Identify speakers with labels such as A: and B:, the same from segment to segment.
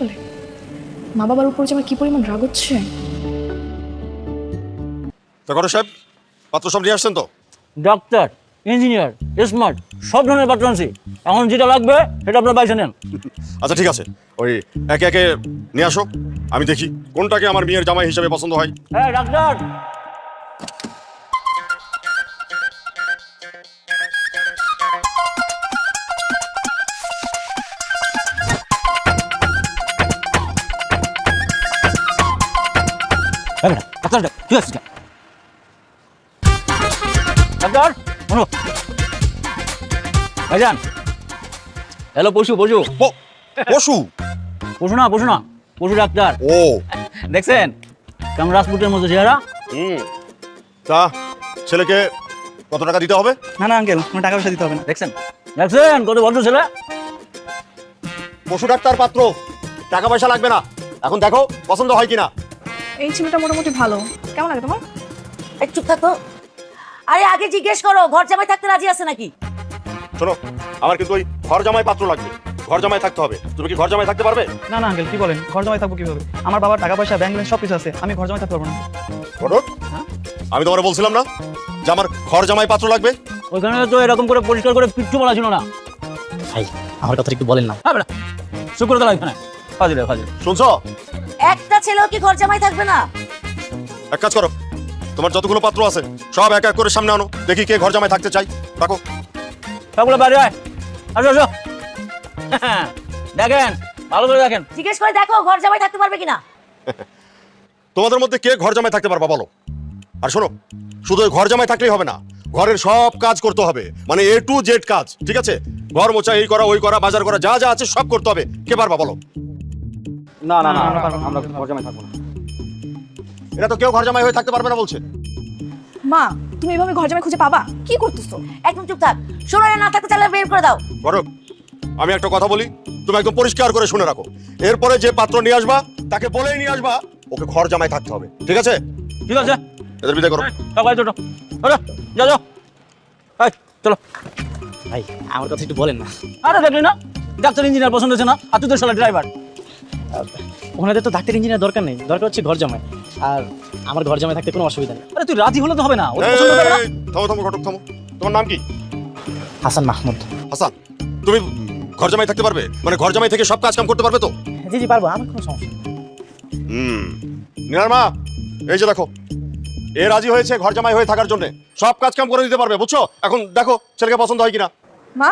A: বলে মা বাবার উপর যে আমার কি পরিমাণ রাগ হচ্ছে।
B: ঘটক সাহেব, পাত্র সব নিয়ে আসছেন তো?
C: ডাক্তার, ইঞ্জিনিয়ার, স্মার্ট সব ধরনের পাত্র আনছি। এখন যেটা লাগবে সেটা আপনার বাইসে নেন।
B: আচ্ছা ঠিক আছে, ওই একে একে নিয়ে আসো, আমি দেখি কোনটাকে আমার মেয়ের জামাই হিসেবে পছন্দ হয়।
C: হ্যাঁ ডাক্তার। ঠিক আছে ডাক্তার, শোনো ভাইজান। হ্যালো পশু পশু
B: পশু?
C: পশু না পশু না, পশু ডাক্তার।
B: ও
C: দেখছেন কেমন রাজপুতের মতো চেহারা।
B: তা ছেলেকে কত টাকা দিতে হবে?
D: না না আঙ্কেল, কোনো টাকা পয়সা দিতে হবে না।
C: দেখছেন দেখছেন কত ভদ্র ছেলে।
B: পশু ডাক্তার পাত্র, টাকা পয়সা লাগবে না, এখন দেখো পছন্দ হয় কিনা।
A: এই ছেলেটা মোটামুটি ভালো, কেমন লাগে তোমার?
E: এক চুপ থাকো। আরে আগে জিজ্ঞেস করো ঘর জামাই থাকতে রাজি আছে নাকি।
B: শোনো, আমার কিন্তু ওই ঘর জামাই পাত্র লাগবে, ঘর জামাই থাকতে হবে। তুমি কি ঘর জামাই থাকতে পারবে?
D: না না আঙ্কেল, কি বলেন, ঘর জমাই থাকবো কিভাবে? আমার বাবার টাকা পয়সা, ব্যাংক ব্যালেন্স সব কিছু আছে, আমি ঘর জমাই থাকতে পারবো না।
B: ঘটক, আমি তোমার বলছিলাম না যে আমার ঘর জামাই পাত্র লাগবে?
C: ওইখানে তো এরকম করে পরিষ্কার করে কিচ্ছু বলা ছিল না।
F: ভাই আমার কথা একটু বলেন না।
C: হ্যাঁ বেটা, শুক্র তালা এখানে ফাজিল ফাজিল।
B: শুনছো?
E: একটা ছেলেও কি ঘর জামাই থাকবে না?
B: এক কাজ করো, তোমার যতগুলো পাত্র আছে সব এক এক করে সামনে আনো, দেখি কে ঘর জামাই থাকতে চাই। রাখো
C: সবগুলো বাইরে আয়, আসো আসো। দেখেন ভালো করে দেখেন।
E: জিজ্ঞেস করে দেখো ঘর জামাই থাকতে পারবে কিনা।
B: তোমাদের মধ্যে কে ঘর জামাই থাকতে পারবা বলো। আর শোনো, শুধু ওই ঘর জামাই থাকলেই হবে না, ঘরের সব কাজ করতে হবে, মানে A to Z কাজ, ঠিক আছে? ঘর মোছা, এই করা ওই করা, বাজার করা, যা যা আছে সব করতে হবে। কে পারবা বলো?
C: না না না,
D: আমরা ঘর জমাই থাকবো না।
B: এটা তো কেউ ঘর জামাই হয়ে থাকতে পারবে না বলছে।
A: মা, তুমি এভাবে ঘর জামাই খুঁজে পাবা? কি করতেছো?
E: একদম চুপ থাক। শোনো না থাকতে চাইলে বের করে দাও।
B: ঘটক, আমি একটা কথা বলি, তুমি একদম পরিষ্কার করে শুনে রাখো। এরপরে যে পাত্র নিয়ে আসবা তাকে বলেই নিয়ে আসবা ওকে ঘর জামাই থাকতে হবে, ঠিক আছে?
C: ঠিক আছে,
B: এদের বিদায় করো।
C: সবাই ছোটো যাও যাও। এই, চলো।
F: ভাই আমার কথা একটু বলেন না।
C: আরে দেখলি না ডাক্তার ইঞ্জিনিয়ার পছন্দ হচ্ছে না, আর তুই তো শালা ড্রাইভার।
F: ওনাদের তো ডাক্তার ইঞ্জিনিয়ার দরকার নেই, দরকার হচ্ছে ঘর জামাই। আর আমার ঘর জামাই থাকতে কোনো অসুবিধা নেই।
C: আরে তুই রাজি হলে তো হবে না, ওদের পছন্দ হবে না।
B: এই, থামো থামো ঘটক, থামো। তোমার নাম কি?
F: হাসান মাহমুদ।
B: হাসান, তুমি ঘর জামাই থাকতে পারবে? মানে ঘর জামাই থেকে সব কাজ কাম করতে পারবে তো?
F: জি জি পারবো, আমার কোনো সমস্যা নেই।
B: নিরার মা, এই যে দেখো, এ রাজি হয়েছে ঘর জামাই হয়ে থাকার জন্য, সব কাজ কাম করে দিতে পারবে, বুঝছো? এখন দেখো ছেলেকে পছন্দ হয় কিনা।
A: মা,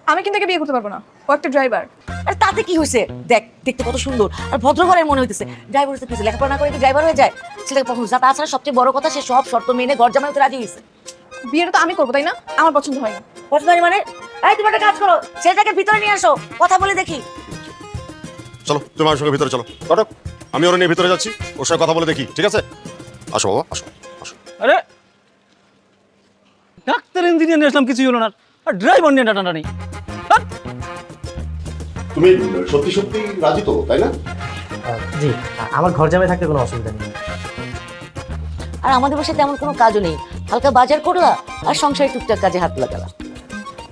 A: আমি কিন্তু একে বিয়ে করতে পারবো না, ও একটা ড্রাইভার।
E: আরে তাতে কি হয়েছে? দেখ দেখতে কত সুন্দর আর ভদ্র ঘরের মনে হইতেছে। ড্রাইভার হতে কিছু লেখাপড়া না করে কি ড্রাইভার হয়ে যায়? ছেলেকে পছন্দ। তাছাড়া সবচেয়ে বড় কথা, সে সব শর্ত মেনে ঘর জামাই হতে রাজি হয়েছে।
A: বিয়েটা তো আমি করবো, তাই না? আমার পছন্দ হয়নি।
E: পছন্দ হয়নি মানে? এই তুমি একটা কাজ করো, ছেলেটাকে ভিতরে নিয়ে আসো, কথা বলে দেখি।
B: চলো তুমি আমার সঙ্গে ভিতরে চলো। ঘটক, আমি ওর নিয়ে ভিতরে যাচ্ছি, ওর সঙ্গে কথা বলে দেখি, ঠিক আছে? আসো বাবা, আসো আসো।
C: আরে ডাক্তার ইঞ্জিনিয়ার নিয়ে আসলাম, কিছুই হলো না, আর ড্রাইভার নিয়ে টাটা নেই।
B: তুমি সত্যি সত্যি রাজি তো, তাই না?
F: জি, আমার ঘর জামাই থাকতে কোনো অসুবিধা নেই।
E: আর আমাদের বাসায় তেমন কোনো কাজও নেই, হালকা বাজার করলা আর সংসারের টুকটাক কাজে হাত লাগালা।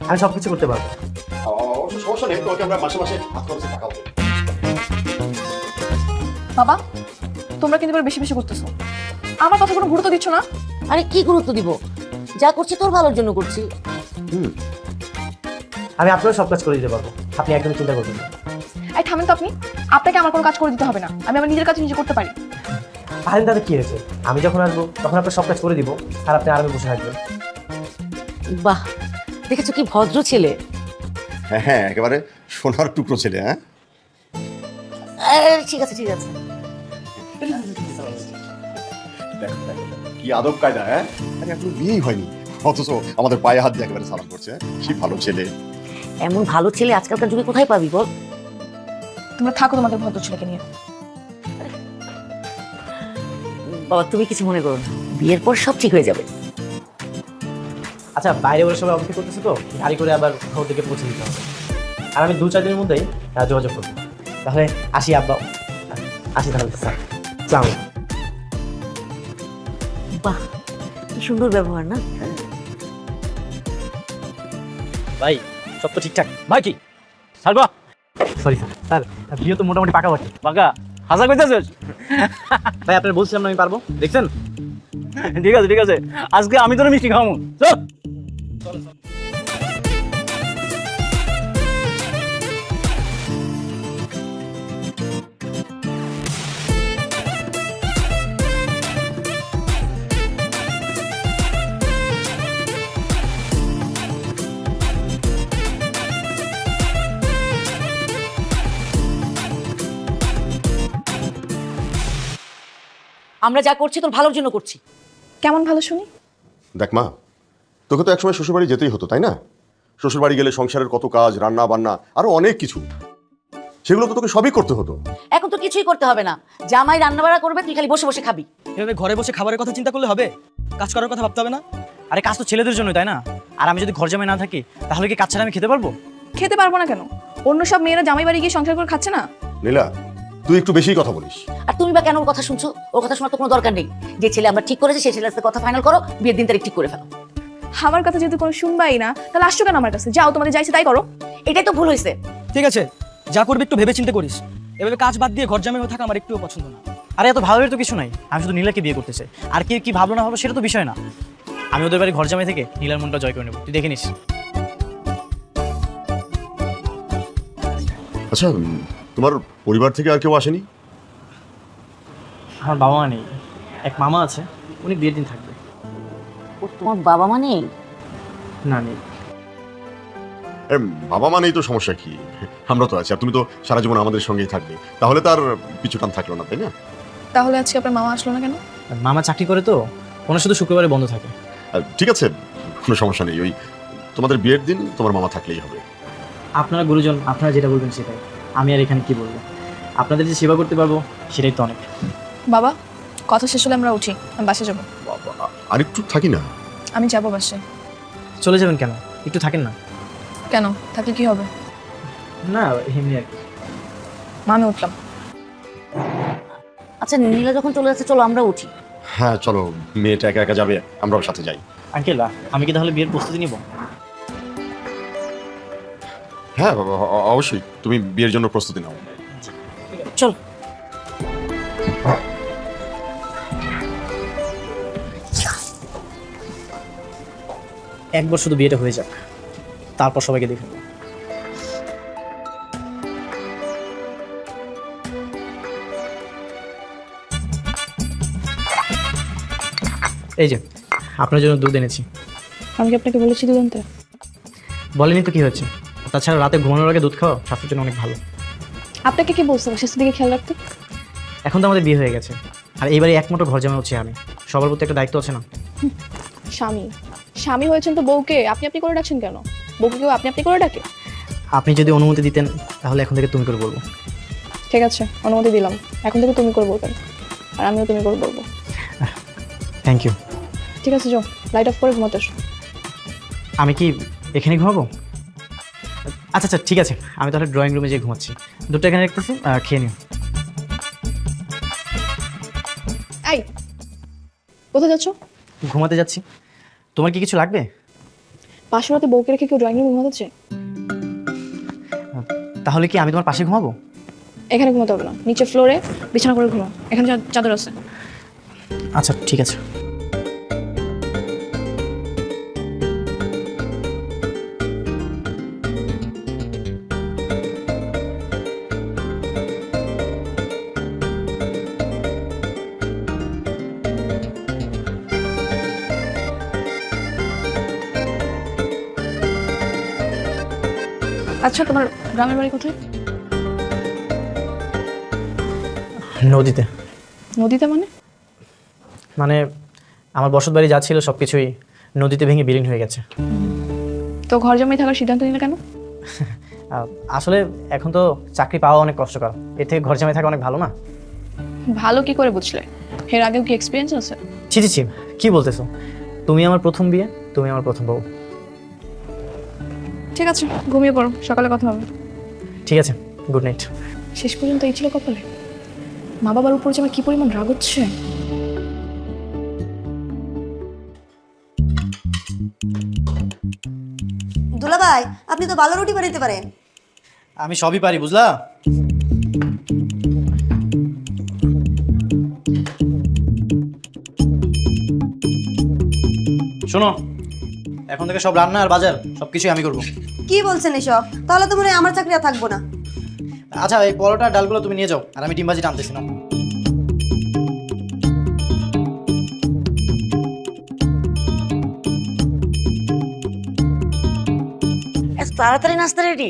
F: আমি সব কিছু করতে পারবো।
B: অবশ্য সমস্যা নেই, তোমাকে আমরা মাসে মাসে হাত খরচে টাকা দেবো।
A: বাবা, তোমরা কিন্তু এবার বেশি বেশি করতেছো, আমার কথা কোনো গুরুত্ব দিচ্ছ না।
E: আরে কি গুরুত্ব দিব? যা করছি তোর ভালোর জন্য করছি।
F: আমি আপনার সব কাজ করে দিতে পারবো, আপনি একদমই চিন্তা করবেন না।
A: এই থামেন তো আপনি, আপনাকে আমার কোনো কাজ করে দিতে হবে না, আমি আমার নিজের কাজ নিজে করতে পারি।
F: পারেন তাতে কি হয়েছে? আমি যখন আসবো তখন আপনার সব কাজ করে দিব, আর আপনি আরামে বসে থাকবেন।
E: বাহ, দেখেছো কি ভদ্র ছেলে।
B: হ্যাঁ হ্যাঁ, একেবারে সোনার টুকরো ছেলে। হ্যাঁ
E: ঠিক আছে ঠিক আছে।
B: দেখো দেখো কি আদব কায়দা। হ্যাঁ, আরে এখনো বিয়েই হয়নি অথচ আমাদের পায়ে হাত দিয়ে একেবারে সালাম করছে। কি ভালো ছেলে।
E: এমন ভালো ছেলে আজকালকার যুগে কোথায় পাবি বল?
A: তোমরা থাকো তোমাদের ভদ্র ছেলেকে নিয়ে।
E: বাবা তুমি কিছু মনে করো না, বিয়ের পর সব ঠিক হয়ে যাবে।
F: আচ্ছা, বাইরে ওরা সবাই অপেক্ষা করতেছে তো, গাড়ি করে আবার ঘর থেকে পৌঁছে দিতে হবে। আর আমি 2-4 দিনের মধ্যেই যোগাযোগ করবো। তাহলে আসি আব্বা, আসি তাহলে স্যার। আসসালামু আলাইকুম।
E: বাহ, কি সুন্দর ব্যবহার না?
F: ভাই সব তো ঠিকঠাক?
C: ভাই কি ছাড়বা?
F: Sorry sir.
D: স্যার বিয়ে তো মোটামুটি পাকাপাকি।
C: বাঁকা হাসা কইতেছিস?
F: ভাই আপনার বলছিলাম না আমি পারবো, দেখছেন?
C: ঠিক আছে আজকে আমি তোর মিষ্টি খাওয়াবো, চল।
E: আমরা যা করছি তোর ভালোর জন্য করছি।
A: কেমন ভালো শুনি?
B: দেখ মা, তোকে তো একসময় শ্বশুরবাড়ি যেতেই হতো, তাই না? শ্বশুরবাড়ি গেলে সংসারের কত কাজ, রান্না বান্না, আরো অনেক কিছু, সেগুলো তো তোকে সবই করতে হতো।
E: এখন তো কিছুই করতে হবে না, জামাই রান্নাবাড়া করবে, তুই খালি বসে বসে খাবি।
D: এভাবে ঘরে বসে খাবারের কথা চিন্তা করলে হবে? কাজ করার কথা ভাবতে হবে না? আরে কাজ তো ছেলেদের জন্য, তাই না? আর আমি যদি ঘর জামাই না থাকি তাহলে কি কাজ ছাড়া আমি খেতে পারবো?
A: খেতে পারবো না কেন? অন্য সব মেয়েরা জামাই বাড়ি গিয়ে সংসার করে খাচ্ছে না?
B: নীলা, তুই একটু বেশি কথা বলিস।
E: আর তুমি বা কেন ওর কথা শুনছো? ওর কথা শোনার তো কোনো দরকার নেই। যে ছেলে আমরা ঠিক করেছি সেই ছেলের সাথে কথা ফাইনাল করো, বিয়ের দিন তারিখ ঠিক করে ফেলো।
A: আমার কথা যেহেতু কোনো শুনবাই না, তাহলে আসছো কেন আমার কাছে? যাও, তোমাদের যাইছে তাই করো।
E: এটাই তো ভুল হয়েছে।
D: ঠিক আছে, যা করবি একটু ভেবে চিন্তে করিস। এভাবে কাজ বাদ দিয়ে ঘর জামাই হয়ে থাকা আমার একটুও পছন্দ না।
F: আরে এত ভাবের তো কিছু নাই, আমি শুধু নীলাকে বিয়ে করতে চাই। আর কি কি ভাবলো না ভাবলো সেটা তো বিষয় না। আমি ওদের বাড়ি ঘর জামাই থেকে নীলার মনটা জয় করে নেবো, তুই দেখে নিস।
B: আচ্ছা, তোমার পরিবার থেকে আর কেউ আসেনি?
F: আমার বাবা মা নেই, এক মামা আছে, উনি বিয়ের দিন থাকবে।
E: ও তোমার বাবা মানে?
F: না নেই।
B: এ, বাবা মা নেই তো সমস্যা কি? আমরা তো আছি, আর তুমি তো সারা জীবন আমাদের সঙ্গেই থাকবে, তাহলে তার পিছু টান থাকলো না, তাই না?
A: তাহলে আজকে আপনার মামা আসলো না কেন?
F: মামা চাকরি করে তো, ওনার শুধু শুক্রবারে বন্ধ থাকে।
B: ঠিক আছে, কোনো সমস্যা নেই। ওই তোমাদের বিয়ের দিন তোমার মামা থাকলেই হবে।
F: আপনারা গুরুজন, আপনারা যেটা বলবেন সেটাই। আমি আর এখানে কি বলবো? আপনাদের যে সেবা করতে পারবো সেটাই তো অনেক।
A: বাবা, কথা শেষ হলে আমরা উঠি, আমি বাসে যাবো।
B: আর একটু থাকি না?
A: আমি যাবো বাসে।
F: চলে যাবেন কেন? একটু থাকেন না।
A: কেন? থাকলে কি হবে?
F: না এমনি আর কি।
A: মা, আমি উঠলাম।
E: আচ্ছা নীলা যখন চলে যাচ্ছে চলো আমরা উঠি।
B: হ্যাঁ চলো, মেয়েটা একা একা যাবে, আমরাও সাথে যাই।
F: আঙ্কেল, আমি কি তাহলে বিয়ের প্রস্তুতি নিব?
B: হ্যাঁ অবশ্যই, তুমি বিয়ের জন্য প্রস্তুতি নাও।
E: চল।
F: একবার শুধু বিয়েটা হয়ে যাক, তারপর সবাইকে দেখে নেব। এই যে আপনার জন্য দুধ এনেছি।
A: আমি কি আপনাকে বলেছি দুধ আনতে?
F: বলেনি তো কি হয়েছে? তাছাড়া রাতে ঘুমানোর আগে দুধ খাওয়া স্বাস্থ্যের জন্য অনেক ভালো।
A: আপনাকে কি বলছে স্বাস্থ্যের দিকে খেয়াল রাখতে?
F: এখন তো আমাদের বিয়ে হয়ে গেছে, আর এইবারে একমাত্র ঘর জামাই হচ্ছে আমি। সবার প্রতি একটা দায়িত্ব আছে না?
A: স্বামী স্বামী হয়েছেন তো বউকে আপনি আপনি করে ডাকছেন কেন? বউকে কেউ আপনি আপনি করে ডাকে?
F: আপনি যদি অনুমতি দিতেন তাহলে এখন থেকে তুমি করে বলবো।
A: ঠিক আছে, অনুমতি দিলাম। এখন থেকে তুমি করে বলবেন, আর আমিও তুমি করে বলবো।
F: Thank you.
A: ঠিক আছে, যাও, লাইট অফ করে ঘুমাতে এসো।
F: আমি কি এখানে ঘুমাবো? আচ্ছা আচ্ছা ঠিক আছে, আমি তাহলে ড্রয়িং রুমে যেয়ে ঘুমাচ্ছি। দুটো এখানে রাখতেছি, খেয়ে নিও।
A: এই, কোথায় যাচ্ছ?
F: ঘুমাতে যাচ্ছি। তোমার কি কিছু লাগবে?
A: পাশের রাতে বউকে রেখে কেউ ড্রয়িং রুমে ঘুমাতে?
F: তাহলে কি আমি তোমার পাশে ঘুমাবো?
A: এখানে ঘুমাতে হবে না, নিচে ফ্লোরে বিছানা করে ঘুমাও, এখানে চাদর আছে।
F: আচ্ছা ঠিক আছে।
A: আচ্ছা, তোমার গ্রামের বাড়ি কোথায়?
F: নদীতে।
A: নদীতে মানে?
F: মানে আমার বসত বাড়ি যা ছিল সব কিছুই নদীতে ভেঙে বিলীন হয়ে গেছে।
A: তো ঘর জমাই থাকার সিদ্ধান্ত নিলে কেন?
F: আসলে এখন তো চাকরি পাওয়া অনেক কষ্টকর, এর থেকে ঘর জামাই থাকা অনেক ভালো না?
A: ভালো কি করে বুঝলে? এর আগেও কি এক্সপিরিয়েন্স আছে?
F: ছি ছি ছি, কি বলতেছো? তুমি আমার প্রথম বিয়ে, তুমি আমার প্রথম বউ।
A: ঠিক আছে, ঘুমিয়ে পড়ো, সকালে কথা হবে।
F: ঠিক আছে, গুড নাইট।
A: শেষ পর্যন্ত এই ছিল কপালে? মা বাবার উপর যে আমার কি পরিমাণ রাগ হচ্ছে।
G: দুলাভাই, আপনি তো ভালো রুটি বানাইতে পারেন।
F: আমি সবই পারি বুঝলা।
D: শোনো, এখন থেকে সব রান্না আর বাজার সবকিছুই আমি করব।
G: কি বলছেন এসব? তাহলে তো মনে হয় আমার চাকরি আর থাকবো না।
D: আচ্ছা, এই পরোটা আর ডালগুলো তুমি নিয়ে যাও, আর আমি ডিম ভাজিটা আনতেছি না।
E: এত তাড়াতাড়ি নাস্তা রেডি?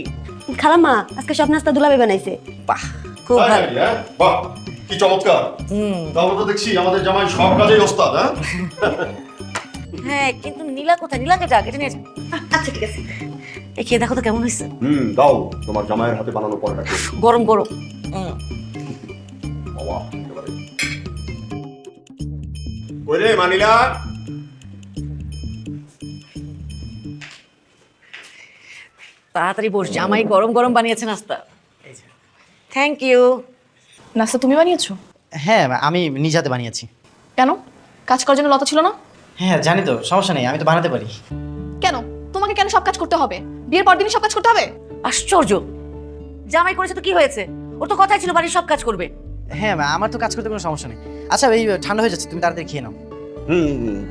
G: খালাম্মা আজকে সব নাস্তা দুলাবে বানাইছে।
E: বাহ, খুব
B: তাই
E: ভালো।
B: নাকি, হ্যাঁ? বাহ, কি চমৎকার। তাহলে তো দেখছি আমাদের জামাই সব কাজেই ওস্তাদ, হ্যাঁ?
E: হ্যাঁ, কিন্তু নীলা কোথায়? নীলাকে ডাক, এটা নিয়ে যা।
G: আচ্ছা ঠিক আছে।
E: এই খেয়ে দেখো তো কেমন হয়েছে।
B: দাও তোমার জামাইয়ের হাতে বানানো পরোটা খেয়ে।
E: গরম গরম।
B: বাবা, একেবারে। কই রে মানিলা?
E: তাড়াতাড়ি বস, জামাই গরম গরম বানিয়েছে নাস্তা। Thank you.
A: নাস্তা তুমি বানিয়েছো?
D: হ্যাঁ, আমি নিজ হাতে বানিয়েছি।
A: কেন? কাজ করার জন্য লতা ছিল না?
D: হ্যাঁ জানি তো, সমস্যা নেই, আমি তো বানাতে পারি।
A: কেন তোমাকে কেন সব কাজ করতে হবে? বিয়ের পর দিনই সব কাজ করতে হবে?
E: আশ্চর্য, জামাই করেছে তো কি হয়েছে? ওর তো কথাই ছিল বাড়ির সব কাজ করবে।
D: হ্যাঁ, আমার তো কাজ করতে কোনো সমস্যা নেই। আচ্ছা, এই ঠান্ডা হয়ে যাচ্ছে, তুমি তাড়াতাড়ি খেয়ে নাও।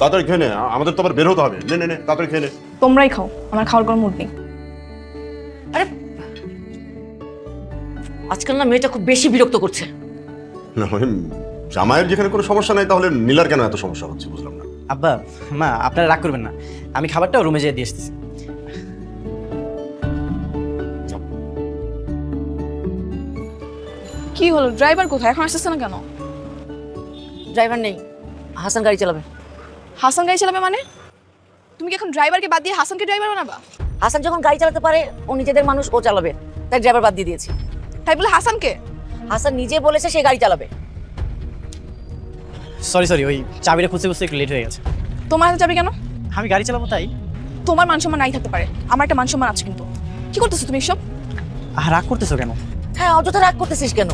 B: তাড়াতাড়ি খেয়ে নে, আমাদের তো আবার বের হতে হবে। নে নে নে, তাড়াতাড়ি খেয়ে নে।
A: তোমরাই খাও, আমার খাওয়ার কোনো মুড নেই।
E: আরে আজকাল না মেয়েটা খুব বেশি বিরক্ত করছে।
B: না, ওই জামাইয়ের যেখানে কোনো সমস্যা নাই, তাহলে নীলার কেন এত সমস্যা হচ্ছে বুঝলাম না।
D: আব্বা, মা, আপনারা রাগ করবেন না, আমি খাবারটা রুমে যেয়ে দিয়ে এসেছি।
A: কি হলো, ড্রাইভার কোথায়? এখন আসতেছে না কেন?
E: ড্রাইভার নেই, হাসান গাড়ি চালাবে।
A: হাসান গাড়ি চালাবে মানে? তুমি কি এখন ড্রাইভারকে বাদ দিয়ে হাসানকে ড্রাইভার বানাবা?
E: হাসান যখন গাড়ি চালাতে পারে, ও নিজেদের মানুষ, ও চালাবে, তাই ড্রাইভার বাদ দিয়ে দিয়েছি।
A: তাই বলে হাসানকে?
E: হাসান নিজে বলেছে সে গাড়ি চালাবে।
D: সরি, ওই চাবিটা খুঁজতে খুঁজতে একটু লেট হয়ে গেছে।
A: তোমার হাতে যাবে কেন?
D: আমি গাড়ি চালাবো তাই।
A: তোমার মান সম্মান নাই থাকতে পারে, আমার একটা মান সম্মান আছে। কিন্তু কি করতেছো তুমি এসব?
D: রাগ করতেছো কেন?
E: হ্যাঁ, অযথা রাগ করতেছিস কেন?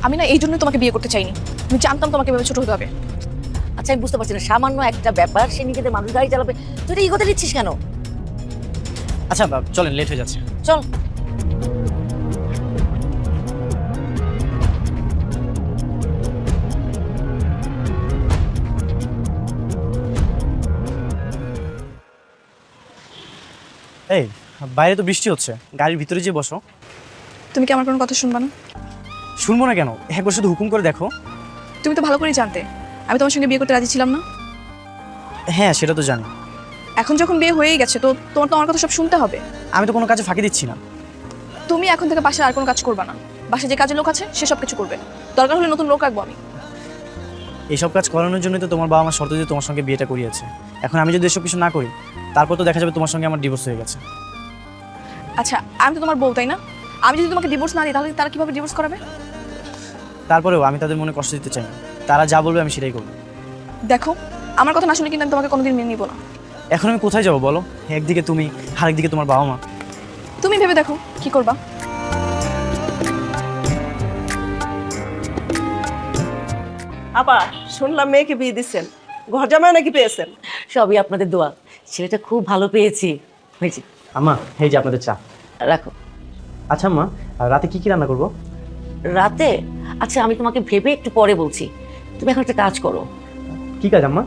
A: আমি না এই জন্যই তোমাকে বিয়ে করতে চাইনি। আমি জানতাম তোমাকে এভাবে ছোট হতে হবে।
E: আচ্ছা, আমি বুঝতে পারছি না, সামান্য একটা ব্যাপার, সে নিজেদের মানুষ গাড়ি চালাবে, তুই এটা ইগোতে নিচ্ছিস কেন?
D: আচ্ছা চলেন, লেট হয়ে যাচ্ছে।
E: চল।
D: এই, বাইরে তো বৃষ্টি হচ্ছে, গাড়ির ভিতরে যে বসো।
A: তুমি কি আমার কোনো কথা শুনবা না?
D: শুনবো না কেন? একবার শুধু হুকুম করে দেখো।
A: তুমি তো ভালো করেই জানতে আমি তোমার সঙ্গে বিয়ে করতে রাজি ছিলাম না।
D: হ্যাঁ, সেটা তো জানি।
A: এখন যখন বিয়ে হয়েই গেছে, তো তোমার তো আমার কথা সব শুনতে হবে।
D: আমি তো কোনো কাজে ফাঁকি দিচ্ছি না।
A: তুমি এখন থেকে বাসায় আর কোনো কাজ করবা না। বাসায় যে কাজের লোক আছে সে সব কিছু করবে। দরকার হলে নতুন লোক রাখবো আমি।
D: এইসব কাজ করানোর জন্যই তো তোমার বাবা আমার শর্ত দিয়ে তোমার সঙ্গে বিয়েটা করিয়েছে। এখন আমি যদি এসব কিছু না করি, তারপর তো দেখা যাবে তোমার সঙ্গে আমার ডিভোর্স হয়ে গেছে।
A: আচ্ছা, আমি তো তোমার বউ, তাই না? আমি যদি তোমাকে ডিভোর্স না দিই, তাহলে তারা কিভাবে ডিভোর্স করাবে?
D: তারপরেও আমি তাদের মনে কষ্ট দিতে চাই না। তারা যা বলবে আমি সেটাই করবো।
A: দেখো, আমার কথা না শুনে কিন্তু আমি তোমাকে কোনোদিন মেনে নিবো না।
D: এখন আমি কোথায় যাবো বলো? একদিকে তুমি, আরেকদিকে তোমার বাবা মা।
A: তুমি ভেবে দেখো কি করবা।
H: আপা, শুনলাম মেয়েকে বিয়ে দিচ্ছেন, ঘর জামাই নাকি পেয়েছেন?
E: সবই আপনাদের দোয়া। ছেলেটা খুব ভালো পেয়েছি। হয়েছে,
F: আম্মা, এই যে আপনাদের চা।
E: রাখো।
F: আচ্ছা আম্মা, রাতে কি কি রান্না করবো?
E: রাতে? আচ্ছা, আমি তোমাকে ভেবে একটু পরে বলছি। তুমি এখন একটা কাজ করো।
F: কি কাজ আম্মা?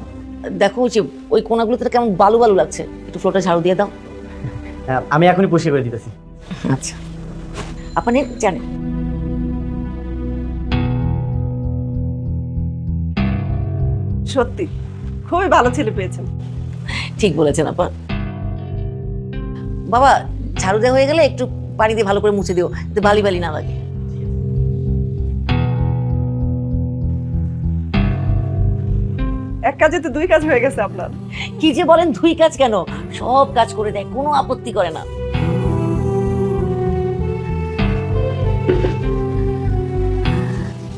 E: দেখো যে ওই কোনাগুলোতে কেমন বালু বালু লাগছে, একটু ফ্লোরটা ঝাড়ু দিয়ে দাও।
F: আমি এখনই পরিষ্কার করে দিতেছি।
E: আচ্ছা, আপনি জানেন।
H: সত্যি খুবই ভালো ছেলে পেয়েছেন।
E: ঠিক বলেছেন আপা। বাবা, ঝাড়ু দেওয়া হয়ে গেলে একটু পানি দিয়ে ভালো করে মুছে দিও, যাতে বালি বালি না লাগে।
H: এক কাজে তো দুই কাজ হয়ে গেছে আপনার।
E: কি যে বলেন, দুই কাজ কেন, সব কাজ করে দেয়, কোনো আপত্তি করে না।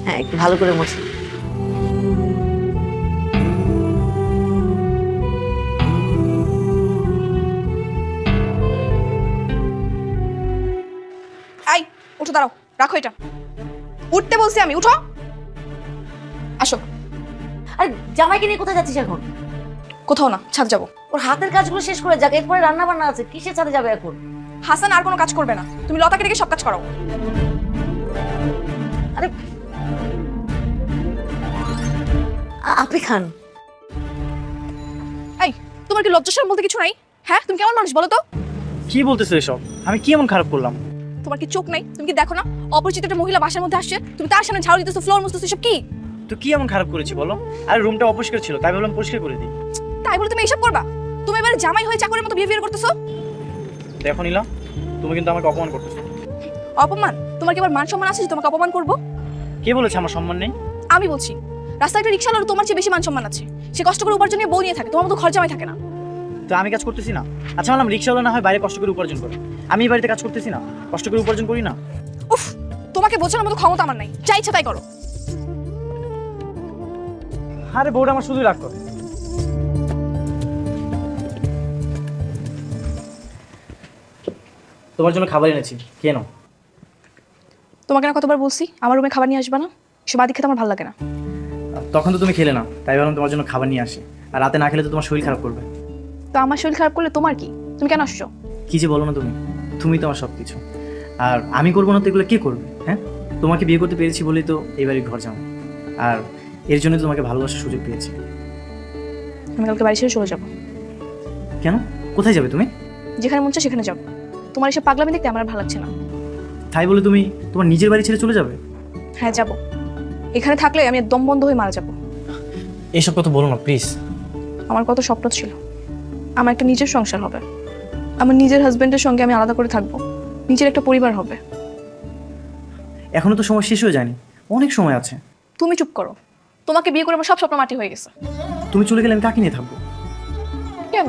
E: হ্যাঁ, একটু ভালো করে মুছে।
A: আই, উঠো, দাঁড়াও, রাখো এটা। উঠতে বলছি আমি, উঠো। আসো।
E: আরে জামাইকে নিয়ে কোথায় যাচ্ছিস এখন?
A: কোথাও না, ছাদ যাবো।
E: ওর হাতের কাজগুলো শেষ করে যাক, এরপরে রান্না বান্না আছে, কিসের ছাদে যাবে এখন?
A: হাসান আর কোনো কাজ করবে না, তুমি লতাকে ডেকে সব কাজ করো।
E: আরে আপনি খান।
A: তোমার কি লজ্জা শরম বলতে কিছু নাই? হ্যাঁ, তুমি কেমন মানুষ বলো তো?
D: কি বলতেছো এসব? আমি কি এমন খারাপ করলাম?
A: তোমার কি চোখ নাই? তুমি কি দেখো না অপরিচিত একটা মহিলা বাসার মধ্যে আসছে, তুমি তার সামনে ঝাড়ু দিতেছো, ফ্লোর মুছতেছো, সব কি?
D: তো কি এমন খারাপ করেছি বলো? আর রুমটা অপরিষ্কার ছিল, তাই ভাবলাম পরিষ্কার করে দিই।
A: তাই বলে তুমি এইসব করবা? তুমি এবারে জামাই হয়ে চাকরের মতো বিহেভিয়ার করতেছো।
D: দেখো নিলাম, তুমি কিন্তু আমাকে অপমান করতেছো।
A: অপমান? তোমার কি আবার মান সম্মান আছে যে তোমাকে অপমান করবো?
D: কে বলেছে আমার সম্মান নেই?
A: আমি বলছি, রাস্তায় একটা রিকশাওয়ালার তোমার চেয়ে বেশি মান সম্মান আছে। সে কষ্ট করে উপার্জন নিয়ে বউ নিয়ে থাকে, তোমার মতো ঘর জামাই থাকে না।
D: তো আমি কাজ করতেছি না? আচ্ছা বললাম রিক্সাওয়ালা না হয় বাইরে কষ্ট করে উপার্জন করে, আমি এই বাড়িতে কাজ করতেছি না, কষ্ট করে উপার্জন করি না?
A: উফ, তোমাকে বোঝানোর মতো ক্ষমতা আমার নাই, যা ইচ্ছা তাই করো।
D: আরে বউটা আমার শুধুই রাগ করে। তোমার জন্য খাবার এনেছি, খেয়ে নাও।
A: তোমাকে না কতবার বলছি আমার রুমে খাবার নিয়ে আসবা না? সব আদি খেতে আমার ভালো লাগে না।
D: তখন তো তুমি খেলে না, তাই ভাবলাম তোমার জন্য খাবার নিয়ে আসি। আর রাতে না খেলে তো তোমার শরীর খারাপ করবে।
A: তো আমার শরীর খারাপ করলে তোমার কি? তুমি কেন আসছো?
D: কি যে বলো না তুমি, তুমি তো আমার সব কিছু। আর আমি করবো না তো এগুলো কে করবে? হ্যাঁ, তোমাকে বিয়ে করতে পেরেছি বলেই তো এই বাড়ির ঘর যাও। আর এর জন্য তোমাকে ভালোবাসার সুযোগ পেয়েছি।
A: আমি কালকে বাড়ি ছেড়ে চলে যাবো।
D: কেন? কোথায় যাবে তুমি?
A: যেখানে মন চায় সেখানে যাবো। তোমার এসব পাগলামি দেখতে আমার আর ভালো লাগছে না।
D: তাই বলে তুমি তোমার নিজের বাড়ি ছেড়ে চলে যাবে?
A: হ্যাঁ যাবো। এখানে থাকলে আমি দম বন্ধ হয়ে মারা যাবো।
D: এইসব কথা বলো না প্লিজ।
A: আমার কত স্বপ্ন ছিল, আমার একটা নিজের সংসার হবে, আমার নিজের হাজবেন্ডের সঙ্গে আমি আলাদা করে থাকবো, নিজের একটা পরিবার হবে।
D: এখনো তো সময় শেষ হয়ে যায়নি, অনেক সময় আছে।
A: তুমি চুপ করো। তোমাকে বিয়ে করে আমার সব স্বপ্ন মাটি হয়ে গেছে।
D: তুমি চলে গেলে আমি কাকে নিয়ে থাকবো?
A: কেন?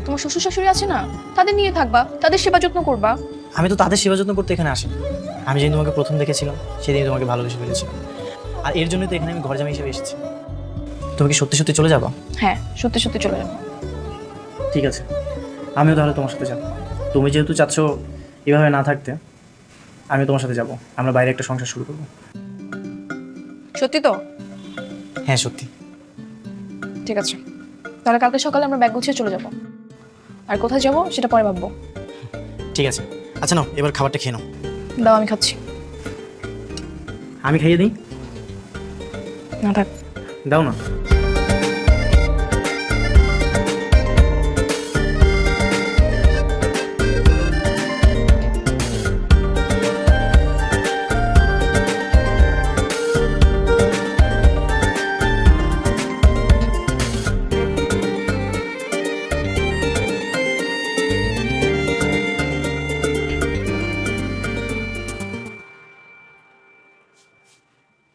A: তোমার শ্বশুর শাশুড়ি আছে না, তাদের নিয়ে থাকবা, তাদের সেবা যত্ন করবা।
D: আমি তো তাদের সেবা যত্ন করতে এখানে আসি। আমি যেদিন তোমাকে প্রথম দেখেছিলাম সেদিন তোমাকে ভালোবেসে ফেলেছিলাম। আর এর জন্যই তো এখানে আমি ঘর জামাই হিসেবে এসেছি। তুমি কি সত্যি সত্যি চলে যাবা?
A: হ্যাঁ, সত্যি সত্যি চলে যাবো।
D: ঠিক আছে, আমিও তাহলে তোমার সাথে যাবো। তুমি যেহেতু চাচ্ছ এভাবে না থাকতে, আমি তোমার সাথে যাব। আমরা বাইরে একটা সংসার শুরু করবো।
A: সত্যি তো?
D: হ্যাঁ সত্যি।
A: ঠিক আছে, তাহলে কালকে সকালে আমরা ব্যাগ গুছিয়ে চলে যাব। আর কোথায় যাব সেটা পরে ভাববো।
D: ঠিক আছে। আচ্ছা নাও, এবার খাবারটা খেয়ে নাও।
A: দাও, আমি খাচ্ছি।
D: আমি খাইয়ে দিই?
A: না থাক।
D: দাও না।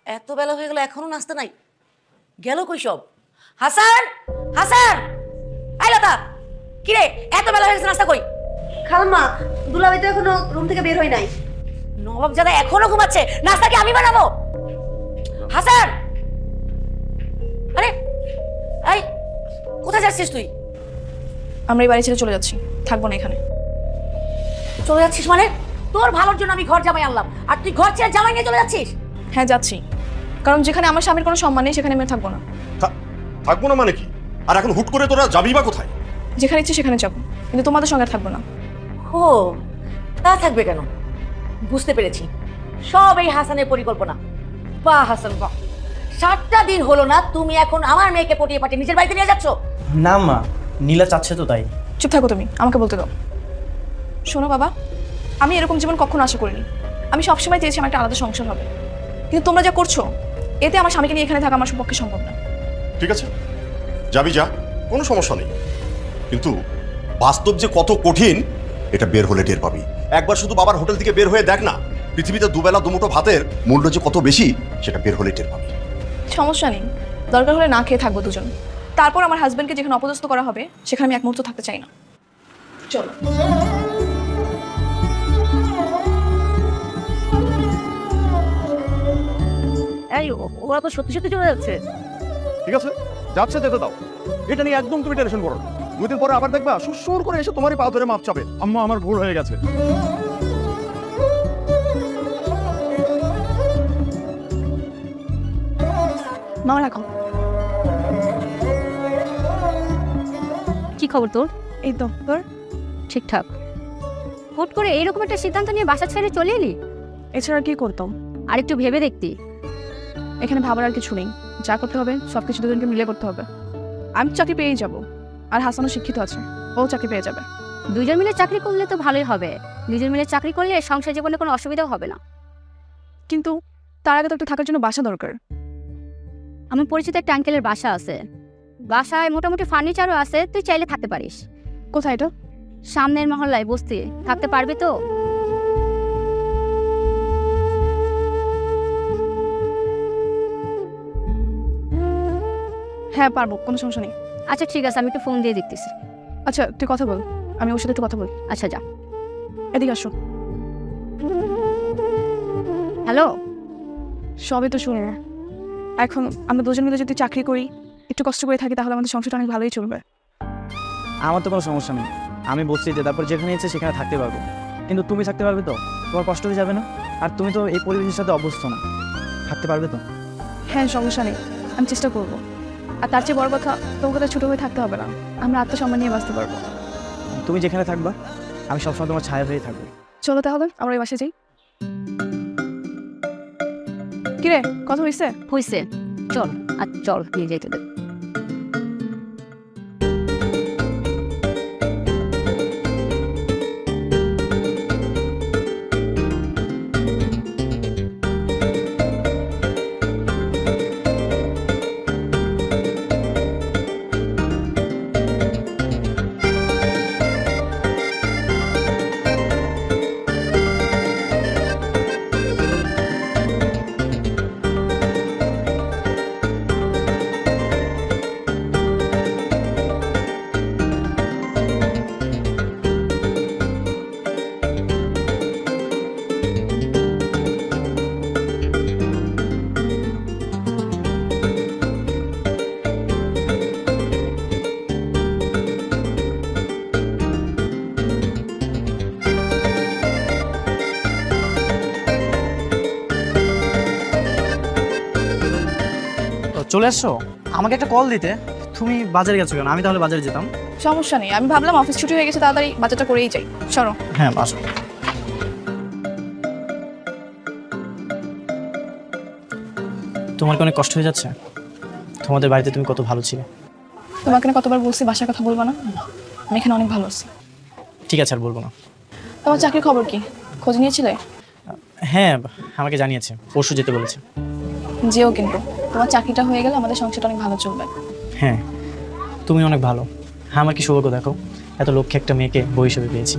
E: এত বেলা হয়ে গেল এখনো নাস্তা নাই, গেল কই সব? হাসান, হাসান, আই লতা, কি রে এত বেলা হয়ে গেছে, নাস্তা কই?
G: খালাম্মা, দুলাভাই তো এখনো রুম থেকে বের হয় নাই।
E: নবাব জাদা এখনো ঘুমাচ্ছে, নাস্তা কি আমি বানাবো? হাসান, আরে এই কোথায় যাচ্ছিস তুই?
A: আমরা এই বাড়ি ছেড়ে চলে যাচ্ছি, থাকবো না এখানে।
E: চলে যাচ্ছিস মানে? তোর ভালোর জন্য আমি ঘর জামাই আনলাম, আর তুই ঘর ছেড়ে জামাই নিয়ে চলে যাচ্ছিস?
A: হ্যাঁ যাচ্ছি, কারণ যেখানে আমার স্বামীর কোনো সম্মান নেই সেখানে আমি থাকবো না।
B: থাকবো না মানে কি? আর এখন হুট করে তোরা যাবি বা কোথায়?
A: যেখানে ইচ্ছে সেখানে যাবো, কিন্তু তোমাদের সঙ্গে থাকবো না।
E: ও তা থাকবে কেন? বুঝতে পেরেছি, সব এই হাসানের পরিকল্পনা। বাহ হাসান বাহ, 7টা দিন হলো না তুমি এখন আমার মেয়েকে পটিয়ে পাঠিয়ে নিজের বাড়িতে নিয়ে যাচ্ছ?
D: না মা, নীলা চাচ্ছে তো তাই।
A: চুপ থাকো তুমি, আমাকে বলতে দাও। শোনো বাবা, আমি এরকম জীবন কখনো আশা করিনি। আমি সবসময় চেয়েছি আমার একটা আলাদা সংসার হবে, কিন্তু তোমরা যা করছো এতে আমার স্বামীকে নিয়ে এখানে থাকা আমার পক্ষে সম্ভব না।
B: ঠিক আছে, যাবি যা, কোনো সমস্যা নেই। কিন্তু বাস্তব যে কত কঠিন এটা বের হলে টের পাবি। একবার শুধু বাবার হোটেল থেকে বের হয়ে দেখ না, পৃথিবীতে দুবেলা দুমুঠো ভাতের মূল্য যে কত বেশি সেটা বের হলে টের পাবি।
A: সমস্যা নেই, দরকার হলে না খেয়ে থাকবো দুজন। তারপর আমার হাজবেন্ডকে যেখানে অপদস্থ করা হবে সেখানে আমি এক মুহূর্ত থাকতে চাই না। চলো।
E: এই ওরা তো সত্যি সত্যি চলে যাচ্ছে।
I: ঠিক আছে, যাচ্ছে যেতে দাও। এটা নিয়ে একদম তুমি টেনশন করো না। 2 দিন পরে আবার দেখবা সুর করে এসে তোমারই পা ধরে মাপ চাবে, আম্মা আমার ভুল হয়ে গেছে।
A: মামা রাখো।
J: কি খবর তোর?
A: এই তো তোর?
J: ঠিকঠাক। হুট করে এইরকম একটা সিদ্ধান্ত নিয়ে বাসা ছেড়ে চলে এলি?
A: এছাড়া কি করতাম?
J: আর একটু ভেবে দেখতি।
A: এখানে ভাবার আর কিছু নেই, যা করতে হবে সবকিছু দুজনকে মিলে করতে হবে। আমি চাকরি পেয়েই যাব, আর হাসানও শিক্ষিত আছে, ও চাকরি পেয়ে যাবে।
J: দুজন মিলে চাকরি করলে তো ভালোই হবে। দুজন মিলে চাকরি করলে সংসার জীবনে কোনো অসুবিধাও হবে না।
A: কিন্তু তার আগে তো একটু থাকার জন্য বাসা দরকার।
J: আমার পরিচিত একটা আঙ্কেলের বাসা আছে, বাসায় মোটামুটি ফার্নিচারও আছে, তুই চাইলে থাকতে পারিস।
A: কোথায় এটা?
J: সামনের মহল্লায় বসতি, থাকতে পারবি তো?
A: হ্যাঁ পারবো, কোনো সমস্যা নেই।
J: আচ্ছা ঠিক আছে, আমি একটু ফোন দিয়ে দেখতেছি।
A: আচ্ছা তুই কথা বল, আমি ওর সাথে একটু কথা বলি।
J: আচ্ছা যা।
A: এদিকে আসো।
J: হ্যালো।
A: সবই তো শুনে, এখন আমরা দুজন মিলে যদি চাকরি করি, একটু কষ্ট করে থাকি, তাহলে আমাদের সংসারটা অনেক ভালোই চলবে।
D: আমার তো কোনো সমস্যা নেই, আমি বলছি যে তারপর যেখানে ইচ্ছে সেখানে থাকতে পারবো, কিন্তু তুমি থাকতে পারবে তো? তোমার কষ্ট হয়ে যাবে না? আর তুমি তো এই পরিবেশের সাথে অভ্যস্ত না, থাকতে পারবে তো?
A: হ্যাঁ সমস্যা নেই, আমি চেষ্টা করবো। আর তার চেয়ে বড় কথা, তোমাকে তো ছোটো হয়ে থাকতে হবে না, আমরা আত্মসম্মান নিয়ে বাঁচতে পারবো।
D: তুমি যেখানে থাকবা আমি সবসময় তোমার ছায়া হয়ে থাকবো।
A: চলো তাহলে আমরা এই বাসে যাই। কিরে, কথা হয়েছে?
J: হয়েছে, চল। আর চল নিয়ে যাইতে দে।
D: চলে আসছো? আমাকে একটা কল দিতে। তুমি বাজারে গেছো কেন? আমি তাহলে বাজারে যেতাম।
A: সমস্যা নেই, আমি ভাবলাম অফিস ছুটি হয়ে গেছে, তাড়াতাড়ি বাজারটা করেই যাই। সরো।
D: হ্যাঁ আসো। তোমার কি অনেক কষ্ট হয়ে যাচ্ছে? তোমাদের বাড়িতে তুমি কত ভালো ছিলে।
A: তোমাকে না কতবার বলছি বাসার কথা বলবো না, আমি এখানে অনেক ভালো আছি।
D: ঠিক আছে আর বলবো না।
A: তোমার চাকরির খবর কি, খোঁজ নিয়েছিলে?
D: হ্যাঁ আমাকে জানিয়েছে, পরশু যেতে বলেছে।
A: যেও, কিন্তু তোমার চাকরিটা হয়ে গেলে আমাদের সংসারটা অনেক ভালো চলবে।
D: হ্যাঁ তুমি অনেক ভালো। হ্যাঁ আমার কি সৌভাগ্য দেখো, এত লক্ষ্যে একটা মেয়েকে বউ হিসেবে পেয়েছি।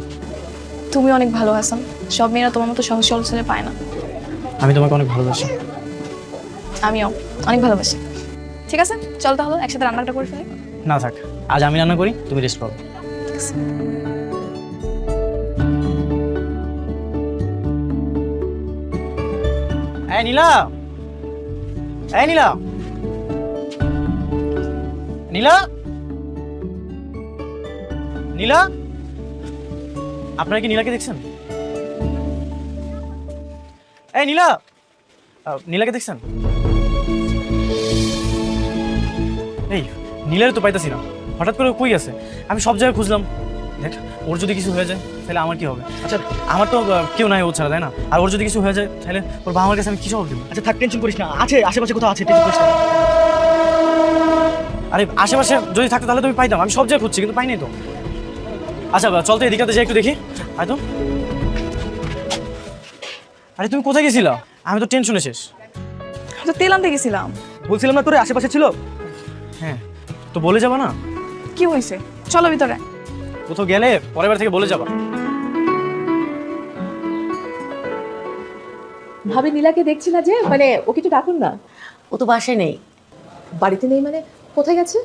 A: তুমি অনেক ভালো হাসান, সব মেয়েরা তোমার মতো সহজ সরল ছেলে পায় না।
D: আমি তোমাকে অনেক ভালোবাসি।
A: আমিও অনেক ভালোবাসি। ঠিক আছে চল তাহলে একসাথে রান্নাটা করে ফেলি।
D: না থাক, আজ আমি রান্না করি, তুমি রেস্ট পাবো। এই নীলা, এই নীলা, নীলা, নীলা, আপনারা কি নীলাকে দেখছেন? এই নীলা, নীলাকে দেখছেন? এই নীলার তো পাইতাছি না, হঠাৎ করে কই আছে? আমি সব জায়গায় খুঁজলাম। দেখ ওর যদি কিছু হয়ে যায় তাহলে আমার কি হবে? আচ্ছা আমার তো কেউ নাই ও ছাড়া, তাই না? আর ওর যদি কিছু হয়ে যায় তাহলে ওর বাবা মার কাছে আমি কি জবাব দেবো? আচ্ছা থাক, টেনশন করিস না, আছে আশেপাশে কোথাও আছে, টেনশন করিস না। আরে আশেপাশে যদি থাকতো তাহলে তুমি পাইতাম, আমি সব জায়গায় খুঁজছি কিন্তু পাইনি তো। আচ্ছা চল তো এদিকটাতে যাই একটু দেখি, আয় তো। আরে তুমি কোথায় গেছিলা? আমি তো টেনশনে শেষ।
A: তো তেল আনতে গেছিলাম।
D: বলছিলাম না তোর আশেপাশে ছিল? হ্যাঁ তো বলে যাবা না?
A: কি হয়েছে, চলো ভিতরে।
D: কোথাও গেলে পরের বার থেকে বলে যাবা।
E: ভাবি নীলাকে দেখছি না যে, মানে ওকে একটু ডাকুন না। ও তো বাসায় নেই। বাড়িতে নেই মানে কোথায় গেছে?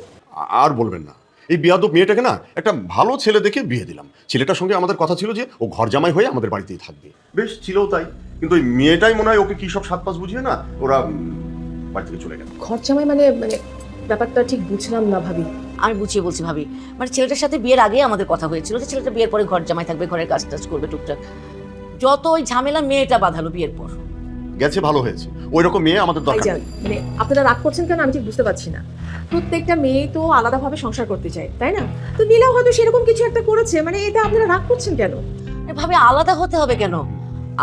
B: আর বলবেন না, এই বিয়াদব মেয়েটাকে না একটা ভালো ছেলে দেখে বিয়ে দিলাম। ছেলেটার সঙ্গে আমাদের কথা ছিল যে ও ঘর জামাই হয়ে আমাদের বাড়িতেই থাকবে, বেশ ছিলও তাই। কিন্তু ওই মেয়েটাই মনে হয় ওকে কি সব সাত পাঁচ বুঝিয়ে না ওরা বাড়ি থেকে চলে গেল।
G: ঘর জামাই মানে মানে ব্যাপারটা ঠিক বুঝলাম না ভাবি।
E: আমি বুঝিয়ে বলছি ভাবি, মানে ছেলেটার সাথে বিয়ের আগে আমাদের কথা হয়েছিল যে ছেলেটা বিয়ের পরে ঘর জামাই থাকবে, ঘরের কাজ টাজ করবে টুকটাক। যত ওই ঝামেলা মেয়েটা বাঁধালো বিয়ের পর।
B: গেছে ভালো হয়েছে, ওই রকম মেয়ে আমাদের দরকার নেই।
G: মানে আপনারা রাগ করছেন কেন আমি ঠিক বুঝতে পারছি না। প্রত্যেকটা মেয়ে তো আলাদাভাবে সংসার করতে চায়, তাই না? তো নীলাও হয়তো সেরকম কিছু একটা করেছে, মানে এটা আপনারা রাগ করছেন কেন?
E: ভাবে আলাদা হতে হবে কেন?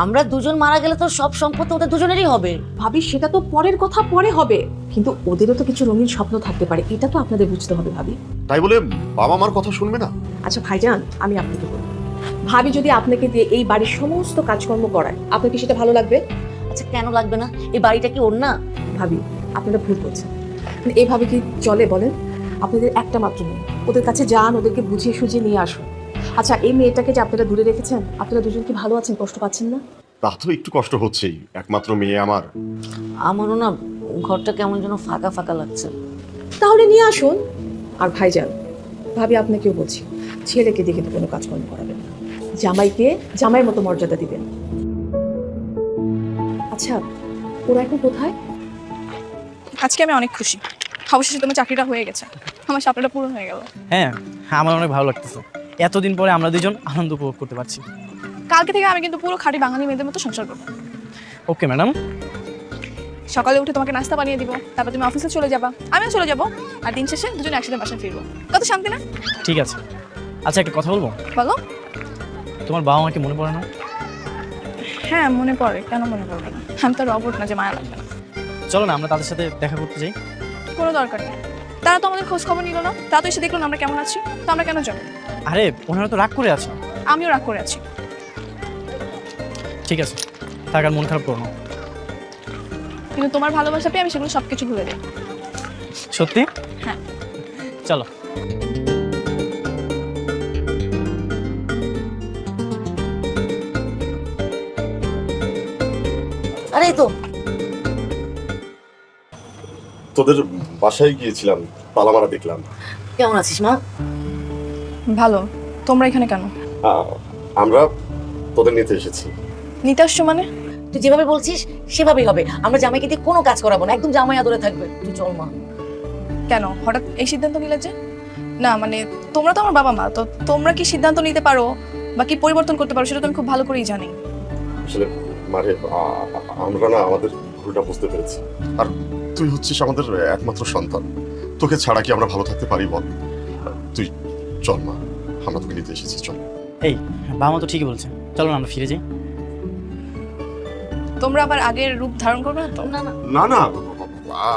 E: আমরা দুজন মারা গেলে তো সব সম্পত্তি ওদের দুজনেরই হবে।
G: ভাবি সেটা তো পরের কথা, পরে হবে, কিন্তু ওদেরও তো কিছু রঙিন স্বপ্ন থাকতে পারে, এটা তো আপনাদের বুঝতে হবে ভাবি।
B: তাই বলে বাবা মার কথা শুনবে না?
G: আচ্ছা ভাইজান, আমি আপনাকে বলি, ভাবি যদি আপনাকে দিয়ে এই বাড়ির সমস্ত কাজকর্ম করায়, আপনার কি সেটা ভালো লাগবে?
E: আচ্ছা কেন লাগবে না? এই বাড়িটা কি ওর না?
G: ভাবি আপনারা ভুল করছেন, এইভাবে কি চলে বলেন? আপনাদের একটা মাত্র মেয়ে, ওদের কাছে যান, ওদেরকে বুঝিয়ে সুঝিয়ে নিয়ে আসুন। আচ্ছা এই মেয়েটাকে যে আপনারা দূরে রেখেছেন, আপনারা দুজন কি ভালো আছেন? কষ্ট পাচ্ছেন না?
B: তা তো একটু কষ্ট হচ্ছেই, একমাত্র মেয়ে আমার।
E: আমারও না ঘরটা কেমন যেন ফাঁকা ফাঁকা লাগছে।
G: তাহলে নিয়ে আসুন। আর ভাইজান, ভাবি আপনাকেও বলছি, ছেলেকে দেখে তো কোনো কাজকর্ম করাবেন না, জামাইকে জামাইয়ের মতো মর্যাদা দিবেন। আচ্ছা ওরা এখন কোথায়?
A: আজকে আমি অনেক খুশি, অবশেষে তোমার চাকরিটা হয়ে গেছে, আমার স্বপ্নটা পূরণ হয়ে গেল।
D: হ্যাঁ, আমার অনেক ভালো লাগতেছে। এতদিন পরে আমরা দুজন আনন্দ উপভোগ করতে পারছি।
A: কালকে থেকে আমি কিন্তু পুরো খাঁটি বাঙালি মেয়েদের মতো সংসার করবো।
D: Okay madam.
A: সকালে উঠে তোমাকে নাস্তা বানিয়ে দিব, তারপর তুমি অফিসে চলে যাবা, আমিও চলে যাব, আর দিন শেষে দুজনে একসাথে বাসায় ফিরবো। কত শান্তি না?
D: ঠিক আছে। আচ্ছা একটা কথা বলবো?
A: বলো।
D: তোমার বাবা মাকে মনে পড়ে না?
A: হ্যাঁ মনে পড়ে, কেন মনে পড়বে না? আমি তো রবট না যে মায়া লাগবে না।
D: চলো না আমরা তাদের সাথে দেখা করতে যাই।
A: কোনো দরকার নেই, তারা তো আমাদের খোঁজ খবর নিল না, তারা তো এসে দেখলো না আমরা কেমন আছি, তো আমরা কেন যাবো?
D: আরে ওনারা তো রাগ করে আছে।
A: আমিও রাগ করে আছি।
D: ঠিক আছে, থাক আর মন খারাপ করো না।
A: কিন্তু তোমার ভালোবাসা পেয়ে আমি সেগুলো সবকিছু ভুলে যাই।
D: সত্যি?
A: হ্যাঁ।
D: চলো।
E: আরে এই তো
B: তোদের বাসায় গিয়েছিলাম, তালা মারা দেখলাম।
E: কেমন আছিস মা?
A: ভালো। তোমরা এখানে কেন?
B: আমরা তোদের নিতে এসেছি।
A: নিতে আসছো মানে?
E: তুই যেভাবে বলছিস সেভাবেই হবে। আমরা জামাইকে দিয়ে কোনো কাজ করাবো না, একদম জামাই আদরে থাকবে। তুই চল মা।
A: কেন হঠাৎ এই সিদ্ধান্ত নিলে যে? না মানে তোমরা তো আমার বাবা মা, তো তোমরা কি সিদ্ধান্ত নিতে পারো বা কি পরিবর্তন করতে পারো সেটা তো আমি খুব ভালো করেই জানি।
B: আসলে মারে আমরা না আমাদের ভুলটা বুঝতে পেরেছি, আর তুই হচ্ছিস আমাদের একমাত্র সন্তান, তোকে ছাড়া কি আমরা ভালো থাকতে পারি বল? তুই চল মা, আমরা তোকে নিতে এসেছি, চল।
D: এই বাবা মা তো ঠিকই বলছে, চলো না আমরা ফিরে যাই।
A: তোমরা আবার আগের রূপ ধারণ করবে না তো?
E: না না
B: না না,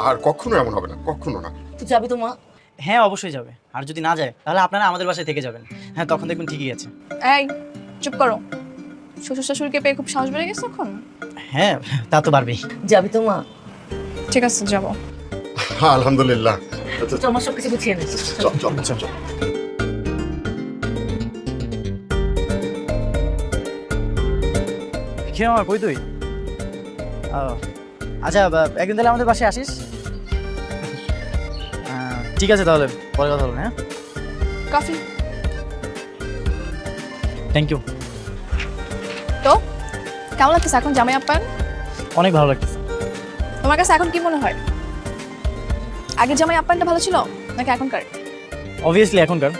B: আর কখনো এমন হবে না, কখনো না।
E: তুই যাবি তো মা?
D: হ্যাঁ অবশ্যই যাবে, আর যদি না যায় তাহলে আপনারা আমাদের বাসায় থেকে যাবেন। হ্যাঁ তখন দেখবেন ঠিকই আছে।
A: এই চুপ করো, শ্বশুর শাশুড়িকে পেয়ে খুব সাহস বেড়ে গেছে এখন।
D: হ্যাঁ তা তো পারবেই।
E: যাবি তো মা?
A: ঠিক আছে যাবো।
B: হ্যাঁ আলহামদুলিল্লাহ।
E: চল আমার সব কিছু গুছিয়ে নিস।
B: চল চল চল চল।
D: খেয়ে আমার কই তুই? আচ্ছা একদিন তাহলে আমাদের বাসায় আসিস। ঠিক আছে তাহলে পরে কথা বলুন। হ্যাঁ
A: কফি।
D: Thank you.
A: তো কেমন লাগতেছে এখন জামাই আপ্যায়ন?
D: অনেক ভালো লাগতেছে।
A: তোমার কাছে এখন কি মনে হয়, আগের জামাই আপ্যায়নটা ভালো ছিল নাকি এখনকার?
D: অবভিয়াসলি এখনকার।